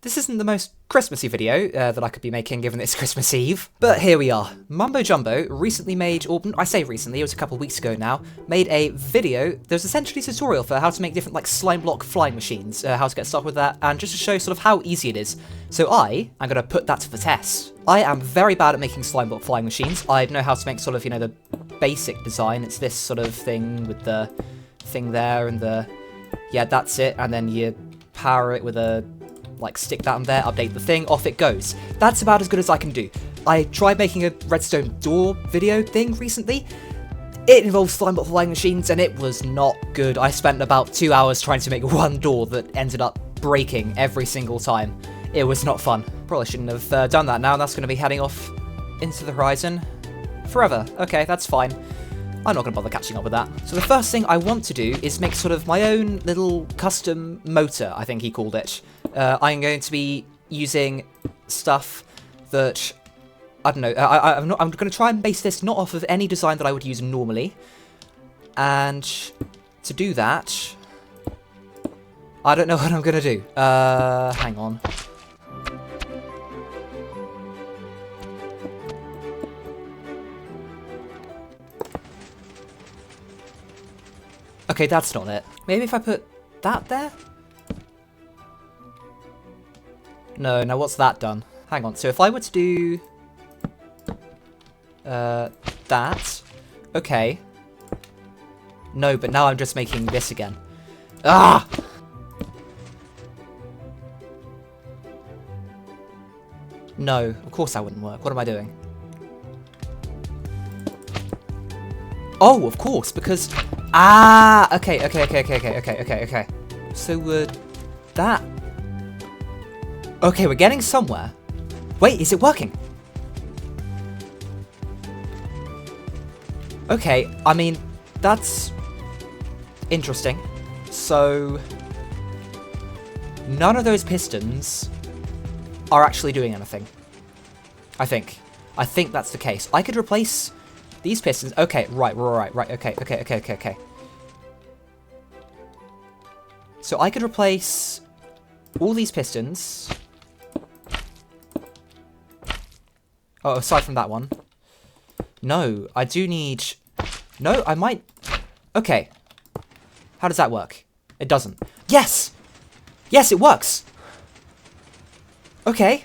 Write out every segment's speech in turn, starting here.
This isn't the most Christmassy video that I could be making given it's Christmas Eve, but here we are. Mumbo Jumbo recently made, or I say recently, it was a couple of weeks ago now, made a video that was essentially a tutorial for how to make different like slime block flying machines, how to get started with that, and just to show sort of how easy it is. So I'm going to put that to the test. I am very bad at making slime block flying machines. I know how to make sort of, you know, the basic design. It's this sort of thing with the thing there and the, yeah, that's it, and then you power it with a, like, stick that on there, update the thing, off it goes. That's about as good as I can do. I tried making a redstone door video thing recently. It involves slime block flying machines, and it was not good. I spent about 2 hours trying to make one door that ended up breaking every single time. It was not fun. Probably shouldn't have done that now. That's going to be heading off into the horizon forever. Okay, that's fine. I'm not going to bother catching up with that. So the first thing I want to do is make sort of my own little custom motor, I think he called it. I'm going to be using stuff that, I don't know, I'm going to try and base this not off of any design that I would use normally. And to do that, I don't know what I'm going to do. Hang on. Okay, that's not it. Maybe if I put that there? No, now what's that done? Hang on, so if I were to do... that... Okay. No, but now I'm just making this again. Ah! No, of course that wouldn't work. What am I doing? Oh, of course, because... Ah! Okay. So would that... Okay, we're getting somewhere. Wait, is it working? Okay, I mean, that's interesting. So none of those pistons are actually doing anything. I think that's the case. I could replace these pistons. Okay, right. Okay. So I could replace all these pistons. Oh, aside from that one. No, I do need... No, I might... Okay. How does that work? It doesn't. Yes! Yes, it works! Okay.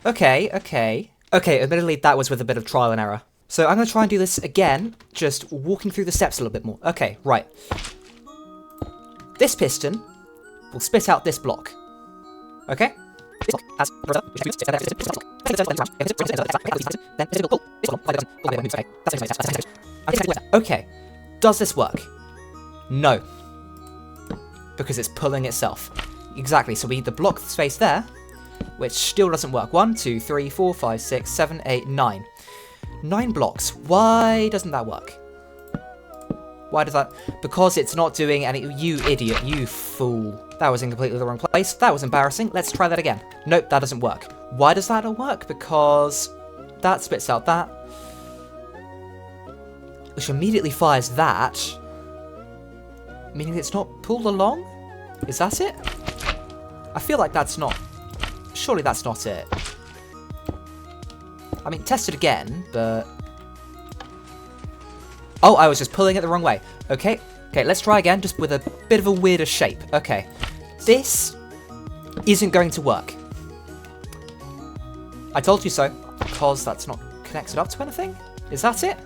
Okay, admittedly, that was with a bit of trial and error. So I'm going to try and do this again, just walking through the steps a little bit more. Okay, right. This piston will spit out this block. Okay? Okay. Does this work? No. Because it's pulling itself. Exactly, so we need the block space there, which still doesn't work. 1, 2, 3, 4, 5, 6, 7, 8, 9. 9 blocks. Why doesn't that work? Why does that? Because it's not doing any... You idiot. You fool. That was in completely the wrong place. That was embarrassing. Let's try that again. Nope, that doesn't work. Why does that not work? Because that spits out that. Which immediately fires that. Meaning it's not pulled along? Is that it? I feel like that's not... Surely that's not it. I mean, test it again, but... Oh, I was just pulling it the wrong way. Okay, let's try again, just with a bit of a weirder shape. Okay, this isn't going to work. I told you so, because that's not connected up to anything. Is that it?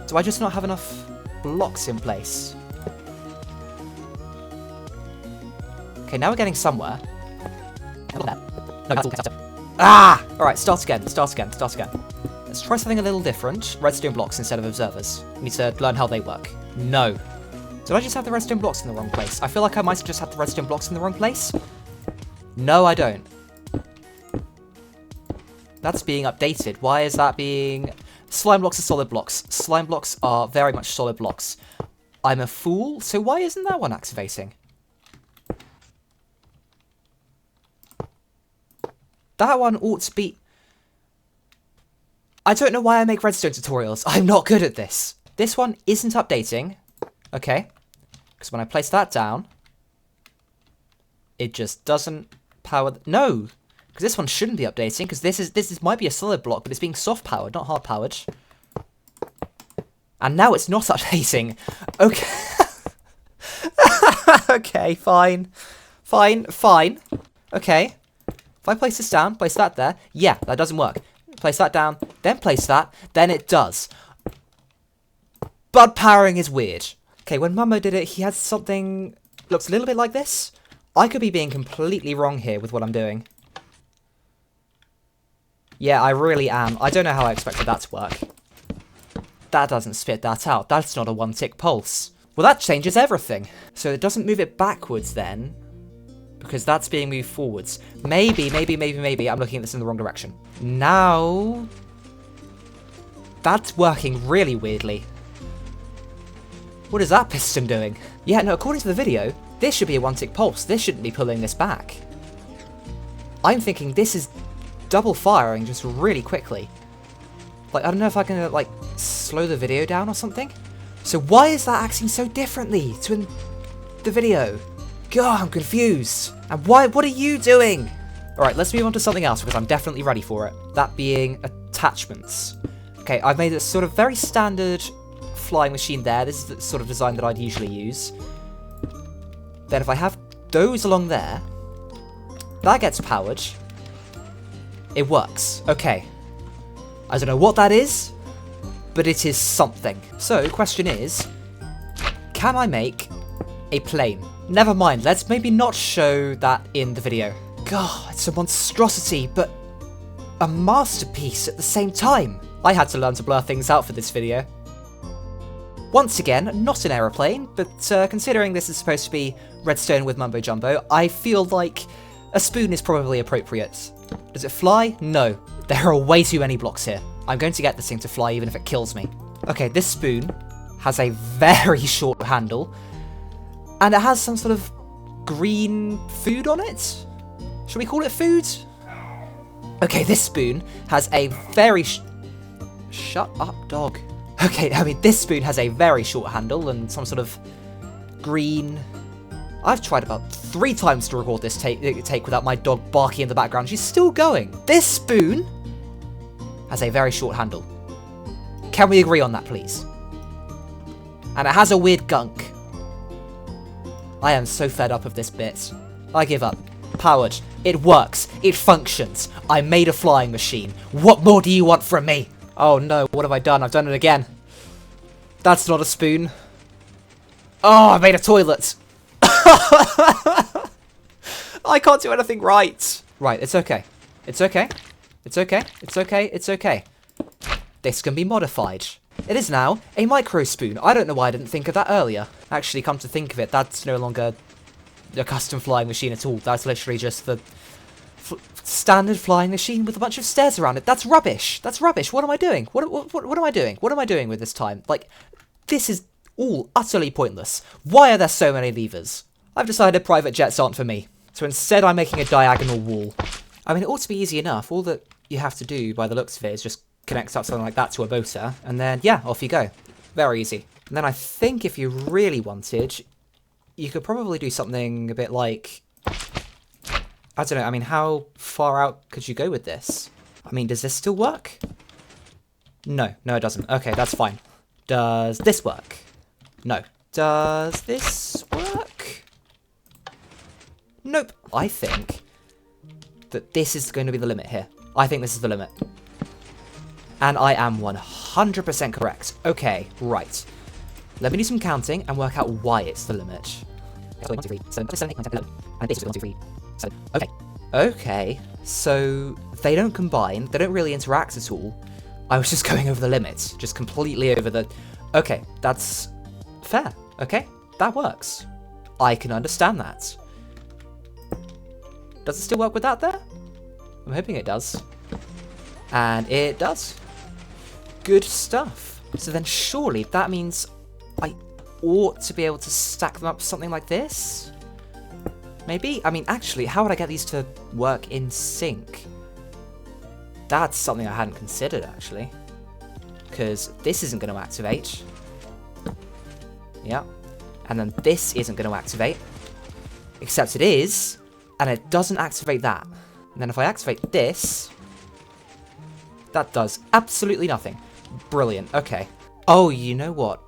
Do I just not have enough blocks in place? Okay, now we're getting somewhere. Ah! Alright, start again. Let's try something a little different. Redstone blocks instead of observers. We need to learn how they work. No. Did I just have the redstone blocks in the wrong place? I feel like I might have just had the redstone blocks in the wrong place. No, I don't. That's being updated. Why is that being... Slime blocks are solid blocks. Slime blocks are very much solid blocks. I'm a fool, so why isn't that one activating? That one ought to be... I don't know why I make redstone tutorials. I'm not good at this. This one isn't updating. Okay. Because when I place that down, it just doesn't power... No! Because this one shouldn't be updating, because this might be a solid block, but it's being soft-powered, not hard-powered. And now it's not updating. Okay. Okay, fine. Fine. Okay. If I place this down, place that there, yeah, that doesn't work. Place that down, then place that, then it does. But powering is weird. Okay, when Mumbo did it, he had something... looks a little bit like this. I could be being completely wrong here with what I'm doing. Yeah, I really am. I don't know how I expected that to work. That doesn't spit that out. That's not a one-tick pulse. Well, that changes everything. So it doesn't move it backwards then, because that's being moved forwards. Maybe I'm looking at this in the wrong direction. Now... that's working really weirdly. What is that piston doing? Yeah, no, according to the video, this should be a one-tick pulse. This shouldn't be pulling this back. I'm thinking this is double firing just really quickly. Like, I don't know if I can, like, slow the video down or something. So why is that acting so differently to in the video? God, I'm confused. And what are you doing? Alright, let's move on to something else because I'm definitely ready for it. That being attachments. Okay, I've made a sort of very standard flying machine there. This is the sort of design that I'd usually use. Then if I have those along there, that gets powered. It works. Okay. I don't know what that is, but it is something. So, the question is, can I make a plane? Never mind, let's maybe not show that in the video. God, it's a monstrosity, but a masterpiece at the same time. I had to learn to blur things out for this video. Once again, not an aeroplane, but considering this is supposed to be Redstone with Mumbo Jumbo, I feel like a spoon is probably appropriate. Does it fly? No. There are way too many blocks here. I'm going to get this thing to fly even if it kills me. Okay, this spoon has a very short handle, and it has some sort of green food on it? Should we call it food? Okay, this spoon has a very shut up, dog. Okay, I mean, this spoon has a very short handle and some sort of green... I've tried about 3 times to record this take without my dog barking in the background. She's still going. This spoon has a very short handle. Can we agree on that, please? And it has a weird gunk. I am so fed up of this bit. I give up. Powered. It works. It functions. I made a flying machine. What more do you want from me? Oh no, what have I done? I've done it again. That's not a spoon. Oh, I made a toilet. I can't do anything right. Right, it's okay. It's okay. It's okay. It's okay. It's okay. This can be modified. It is now a micro spoon. I don't know why I didn't think of that earlier. Actually, come to think of it, that's no longer a custom flying machine at all. That's literally just the standard flying machine with a bunch of stairs around it. That's rubbish. That's rubbish. What am I doing? What am I doing? What am I doing with this time? Like, this is all utterly pointless. Why are there so many levers? I've decided private jets aren't for me. So instead I'm making a diagonal wall. I mean, it ought to be easy enough. All that you have to do by the looks of it is just connect up something like that to a motor, and then, yeah, off you go. Very easy. And then I think if you really wanted, you could probably do something a bit like... I don't know, I mean, how far out could you go with this? I mean, does this still work? No, it doesn't. Okay, that's fine. Does this work? No. Does this work? Nope. I think that this is going to be the limit here. I think this is the limit. And I am 100% correct. Okay, right. Let me do some counting and work out why it's the limit. 1, 2, 3, 7, 8, 9, 10, 11. And this is 1, 2, 3, 7. Okay. Okay. So they don't combine. They don't really interact at all. I was just going over the limit. Just completely over the... Okay, that's fair. Okay, that works. I can understand that. Does it still work with that there? I'm hoping it does. And it does. Good stuff. So then surely that means I ought to be able to stack them up something like this? Maybe? I mean, actually, how would I get these to work in sync? That's something I hadn't considered, actually. Because this isn't going to activate. Yeah, And then this isn't going to activate. Except it is, and it doesn't activate that. And then if I activate this, that does absolutely nothing. Brilliant, okay. Oh, you know what?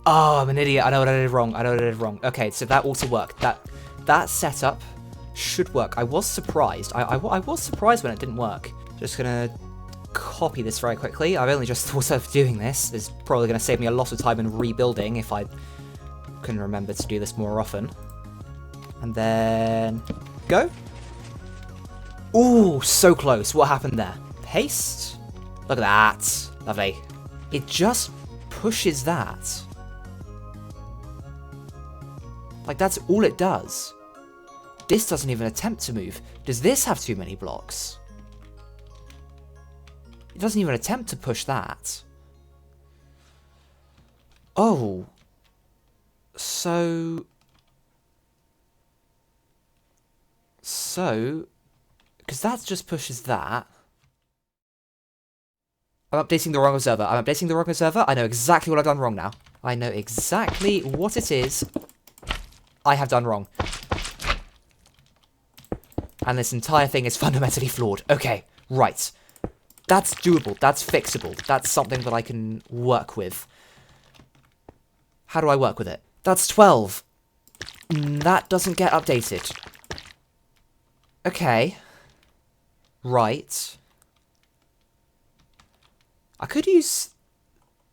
Oh, I'm an idiot. I know what I did wrong. Okay, so that ought to work. That setup should work. I was surprised. I was surprised when it didn't work. Just gonna copy this very quickly. I've only just thought of doing this. It's probably gonna save me a lot of time in rebuilding if I can remember to do this more often. And then go. Ooh, so close. What happened there? Paste? Look at that. Lovely. It just pushes that. Like, that's all it does. This doesn't even attempt to move. Does this have too many blocks? It doesn't even attempt to push that. Oh. So, because that just pushes that. I'm updating the wrong observer. I know exactly what I've done wrong now. I know exactly what it is I have done wrong. And this entire thing is fundamentally flawed. Okay, right. That's doable. That's fixable. That's something that I can work with. How do I work with it? That's 12. That doesn't get updated. Okay. Right. I could use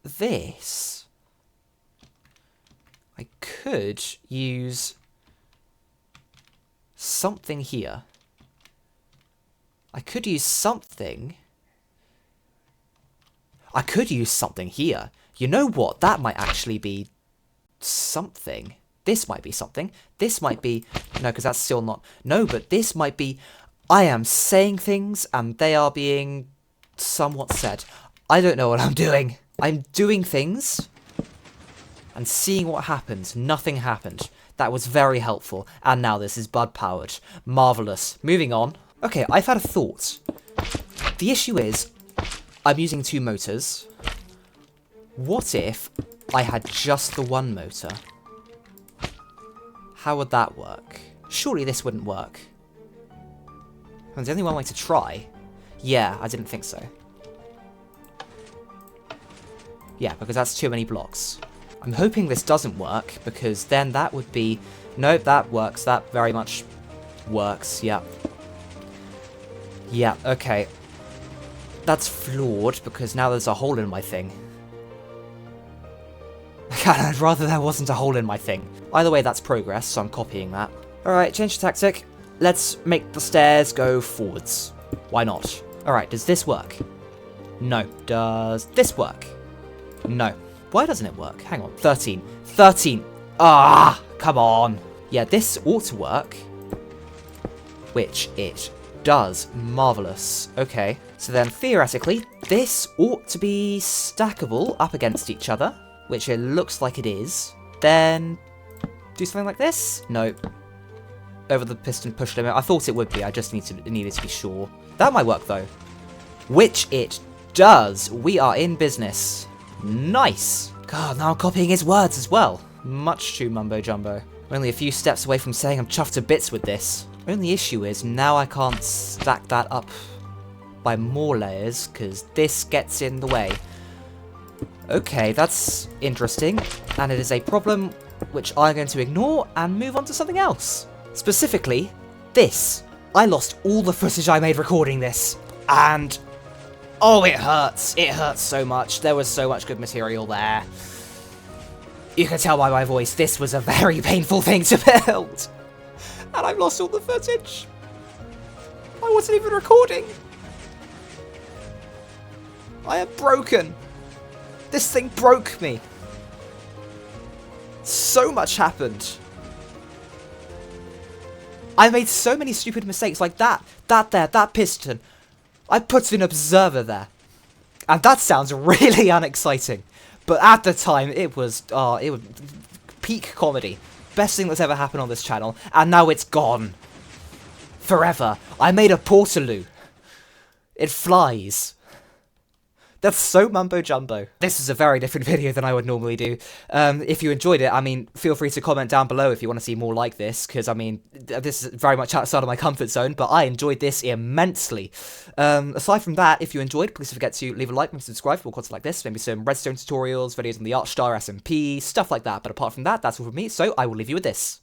this. I could use something here. I could use something here. You know what? That might actually be something. This might be something. This might be... No, because that's still not... No, but this might be... I am saying things and they are being somewhat said. I don't know what I'm doing. I'm doing things and seeing what happens. Nothing happened. That was very helpful. And now this is Bud powered. Marvellous. Moving on. Okay, I've had a thought. The issue is, I'm using 2 motors. What if I had just the 1 motor? How would that work? Surely this wouldn't work. There's only one way to try. Yeah, I didn't think so. Yeah, because that's too many blocks. I'm hoping this doesn't work, because then that would be... Nope, that works. That very much works, yeah. Yeah, okay. That's flawed, because now there's a hole in my thing. I'd rather there wasn't a hole in my thing. Either way, that's progress, so I'm copying that. Alright, change the tactic. Let's make the stairs go forwards. Why not? Alright, does this work? No. Does this work? No. Why doesn't it work? Hang on. 13. 13! Ah! Come on! Yeah, this ought to work. Which it does. Marvellous. Okay. So then, theoretically, this ought to be stackable up against each other. Which it looks like it is. Then, do something like this? Nope. Over the piston push limit. I thought it would be. I just needed to be sure. That might work, though. Which it does. We are in business. Nice. God, now I'm copying his words as well. Much too Mumbo Jumbo. I'm only a few steps away from saying I'm chuffed to bits with this. Only issue is, now I can't stack that up by more layers, because this gets in the way. Okay, that's interesting, and it is a problem which I'm going to ignore and move on to something else. Specifically, this. I lost all the footage I made recording this, and... oh, it hurts. It hurts so much. There was so much good material there. You can tell by my voice, this was a very painful thing to build. And I've lost all the footage. I wasn't even recording. I am broken. This thing broke me. So much happened. I made so many stupid mistakes, like that piston. I put an observer there. And that sounds really unexciting. But at the time, it was peak comedy. Best thing that's ever happened on this channel. And now it's gone. Forever. I made a Portaloo. It flies. That's so mumbo jumbo. This is a very different video than I would normally do. If you enjoyed it, I mean, feel free to comment down below if you want to see more like this, because, I mean, this is very much outside of my comfort zone, but I enjoyed this immensely. Aside from that, if you enjoyed, please don't forget to leave a like and subscribe for more content like this, maybe some redstone tutorials, videos on the Archstar SMP, stuff like that. But apart from that, that's all from me, so I will leave you with this.